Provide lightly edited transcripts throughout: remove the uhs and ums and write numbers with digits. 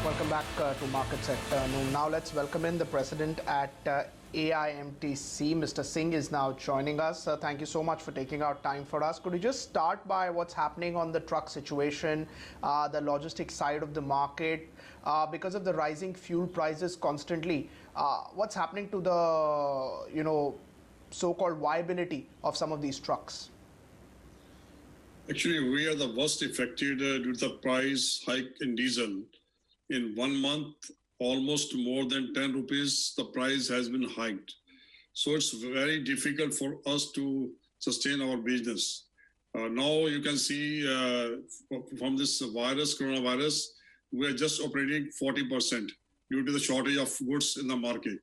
Welcome back to Markets at Noon. Now let's welcome in the president at AIMTC. Mr. Singh is now joining us. Thank you so much for taking out time for us. Could you just start by what's happening on the truck situation, the logistics side of the market, because of the rising fuel prices constantly? What's happening to the, so-called viability of some of these trucks? Actually, we are the worst affected due to the price hike in diesel. In 1 month, almost more than 10 rupees, the price has been hiked. So it's very difficult for us to sustain our business. Now you can see from this coronavirus, we are just operating 40% due to the shortage of goods in the market.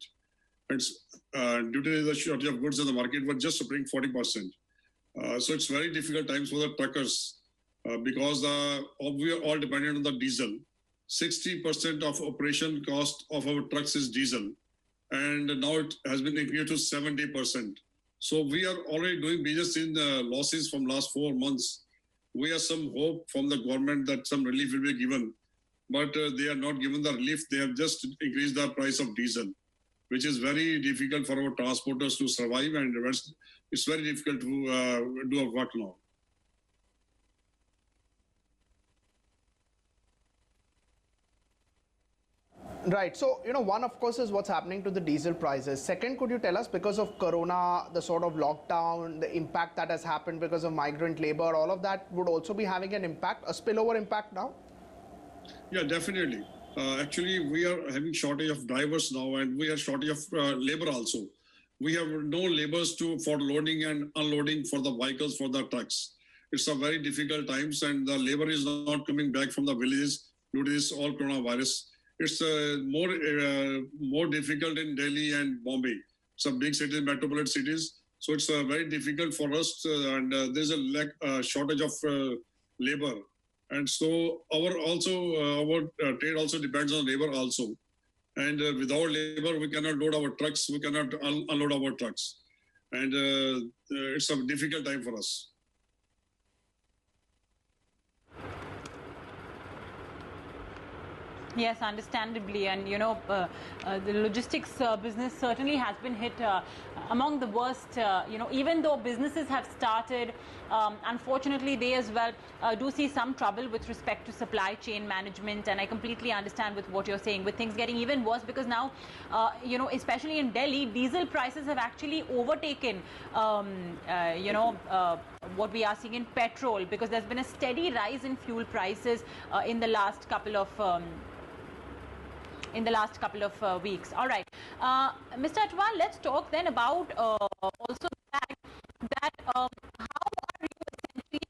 Due to the shortage of goods in the market, we're just operating 40%. So it's very difficult times for the truckers because we are all dependent on the diesel. 60% of operation cost of our trucks is diesel, and now it has been increased to 70%. So we are already doing business in losses from last 4 months. We have some hope from the government that some relief will be given, but they are not given the relief. They have just increased the price of diesel, which is very difficult for our transporters to survive, and it's very difficult to do our work now. Right. So, one, of course, is what's happening to the diesel prices. Second, could you tell us, because of Corona, the sort of lockdown, the impact that has happened because of migrant labor, all of that would also be having an impact, a spillover impact now? Yeah, definitely. Actually, we are having shortage of drivers now, and we have shortage of labor also. We have no laborers for loading and unloading for the vehicles, for the trucks. It's a very difficult times, and the labor is not coming back from the villages due to this all coronavirus. It's more difficult in Delhi and Bombay, some big cities, metropolitan cities. So it's very difficult for us, and there's a shortage of labor. And so our trade also depends on labor also. And without labor, we cannot load our trucks, we cannot unload our trucks. And it's a difficult time for us. Yes, understandably, and the logistics business certainly has been hit among the worst. Even though businesses have started, unfortunately, they as well do see some trouble with respect to supply chain management. And I completely understand with what you're saying, with things getting even worse, because now, especially in Delhi, diesel prices have actually overtaken, what we are seeing in petrol, because there's been a steady rise in fuel prices in the last couple of weeks. All right, Mr. Atwal, let's talk then about also the fact that how are you essentially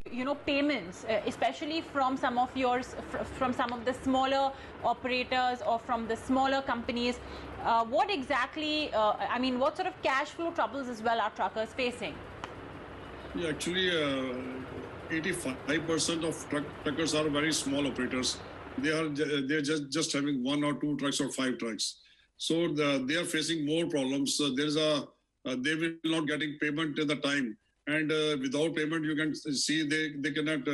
coping with payments, especially from some of the smaller operators or from the smaller companies. What exactly, what sort of cash flow troubles as well are truckers facing? Yeah, actually, 85% of truckers are very small operators. They're just having 1 or 2 trucks or 5 trucks. So they are facing more problems. They will not getting payment at the time, and without payment, you can see they cannot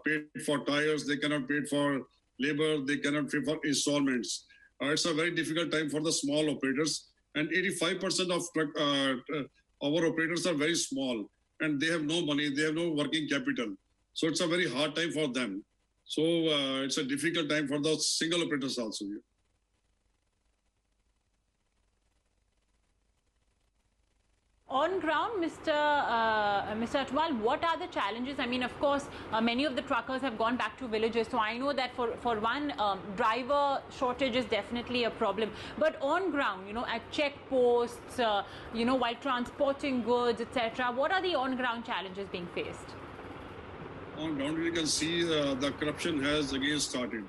pay for tires, they cannot pay for labor, they cannot pay for installments. It's a very difficult time for the small operators, and 85% of our operators are very small, and they have no money, they have no working capital. So it's a very hard time for them. So it's a difficult time for the single operators also. On ground, Mr. Atwal, what are the challenges? I mean, of course, many of the truckers have gone back to villages. So I know that for one, driver shortage is definitely a problem. But on ground, at checkposts, while transporting goods, etc., what are the on-ground challenges being faced? On ground, you can see the corruption has again started.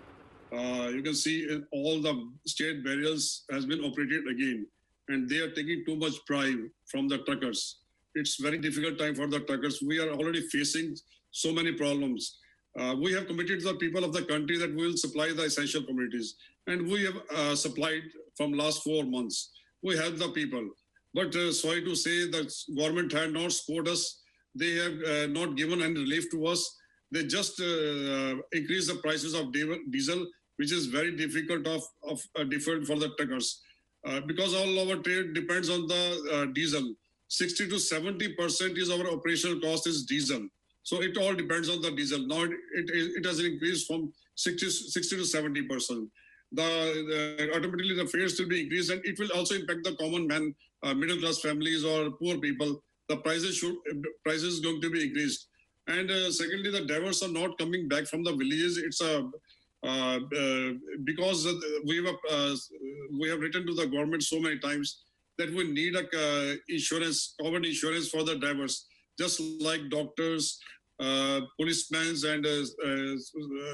You can see all the state barriers has been operated again, and they are taking too much bribe from the truckers. It's very difficult time for the truckers. We are already facing so many problems. We have committed to the people of the country that we will supply the essential commodities, and we have supplied from last 4 months. We help the people, but sorry to say that government had not supported us. They have not given any relief to us. they just increase the prices of diesel, which is very difficult of different for the truckers. Because all our trade depends on the diesel. 60 to 70% is our operational cost is diesel. So it all depends on the diesel. Now it has increased from 60 to 70%. Automatically the fares will be increased, and it will also impact the common man, middle class families or poor people. The prices is going to be increased. And secondly, the drivers are not coming back from the villages. It's because we have written to the government so many times that we need a insurance, common insurance for the drivers, just like doctors, policemen, and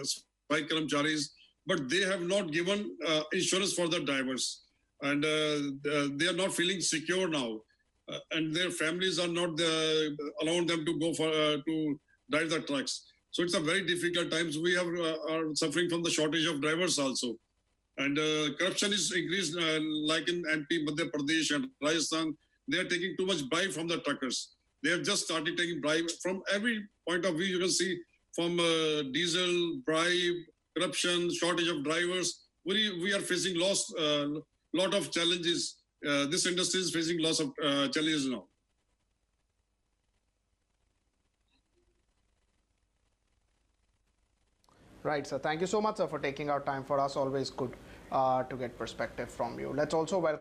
spike karamcharis. But they have not given insurance for the drivers, and they are not feeling secure now, and their families are not allowing them to go for to drive the trucks. So it's a very difficult times. We are suffering from the shortage of drivers also. And corruption is increased, like in MP, Madhya Pradesh and Rajasthan. They are taking too much bribe from the truckers. They have just started taking bribe from every point of view. You can see from diesel, bribe, corruption, shortage of drivers. We are facing lot of challenges. This industry is facing lots of challenges now. Right, sir. Thank you so much, sir, for taking out time for us. Always good to get perspective from you. Let's also welcome